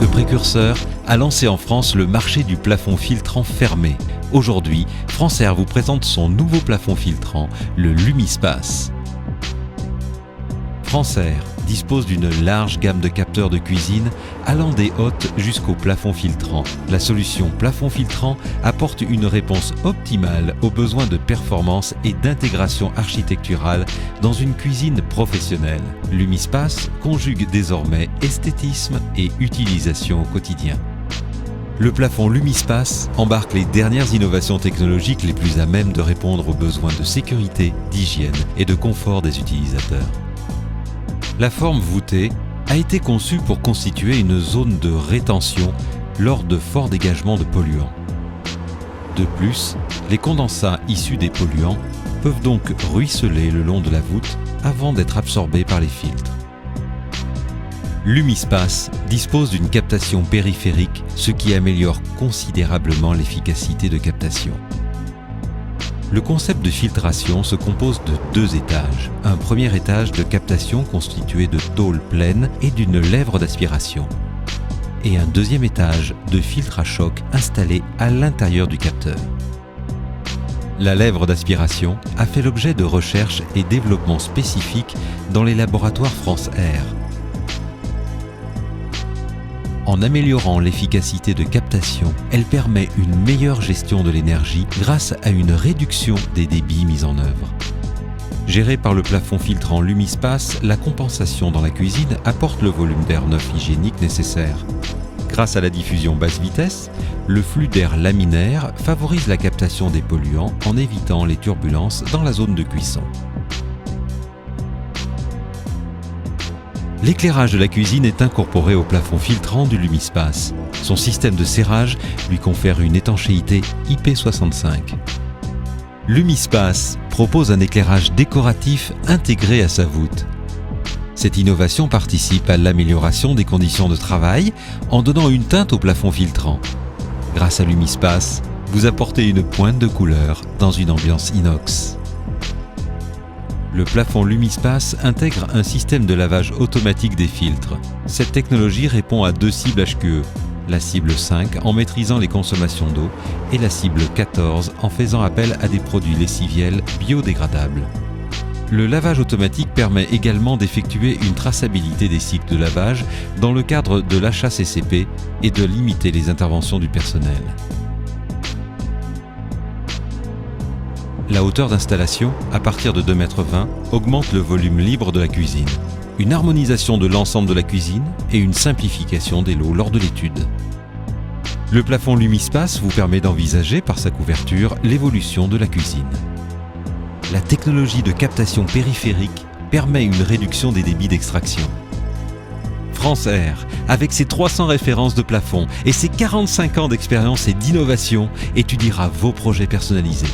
le précurseur, a lancé en France le marché du plafond filtrant fermé. Aujourd'hui, France Air vous présente son nouveau plafond filtrant, le Lumispace. France Air dispose d'une large gamme de capteurs de cuisine allant des hottes jusqu'au plafond filtrant. La solution plafond filtrant apporte une réponse optimale aux besoins de performance et d'intégration architecturale dans une cuisine professionnelle. Lumispace conjugue désormais esthétisme et utilisation au quotidien. Le plafond Lumispace embarque les dernières innovations technologiques les plus à même de répondre aux besoins de sécurité, d'hygiène et de confort des utilisateurs. La forme voûtée a été conçue pour constituer une zone de rétention lors de forts dégagements de polluants. De plus, les condensats issus des polluants peuvent donc ruisseler le long de la voûte avant d'être absorbés par les filtres. Lumispace dispose d'une captation périphérique, ce qui améliore considérablement l'efficacité de captation. Le concept de filtration se compose de deux étages. Un premier étage de captation constitué de tôles pleines et d'une lèvre d'aspiration. Et un deuxième étage de filtre à choc installé à l'intérieur du capteur. La lèvre d'aspiration a fait l'objet de recherches et développements spécifiques dans les laboratoires France Air. En améliorant l'efficacité de captation, elle permet une meilleure gestion de l'énergie grâce à une réduction des débits mis en œuvre. Gérée par le plafond filtrant Lumispace, la compensation dans la cuisine apporte le volume d'air neuf hygiénique nécessaire. Grâce à la diffusion basse vitesse, le flux d'air laminaire favorise la captation des polluants en évitant les turbulences dans la zone de cuisson. L'éclairage de la cuisine est incorporé au plafond filtrant du Lumispace. Son système de serrage lui confère une étanchéité IP65. Lumispace propose un éclairage décoratif intégré à sa voûte. Cette innovation participe à l'amélioration des conditions de travail en donnant une teinte au plafond filtrant. Grâce à Lumispace, vous apportez une pointe de couleur dans une ambiance inox. Le plafond Lumispace intègre un système de lavage automatique des filtres. Cette technologie répond à deux cibles HQE, la cible 5 en maîtrisant les consommations d'eau et la cible 14 en faisant appel à des produits lessiviels biodégradables. Le lavage automatique permet également d'effectuer une traçabilité des cycles de lavage dans le cadre de l'HACCP et de limiter les interventions du personnel. La hauteur d'installation, à partir de 2,20 m, augmente le volume libre de la cuisine, une harmonisation de l'ensemble de la cuisine et une simplification des lots lors de l'étude. Le plafond Lumispace vous permet d'envisager, par sa couverture, l'évolution de la cuisine. La technologie de captation périphérique permet une réduction des débits d'extraction. France Air, avec ses 300 références de plafond et ses 45 ans d'expérience et d'innovation, étudiera vos projets personnalisés.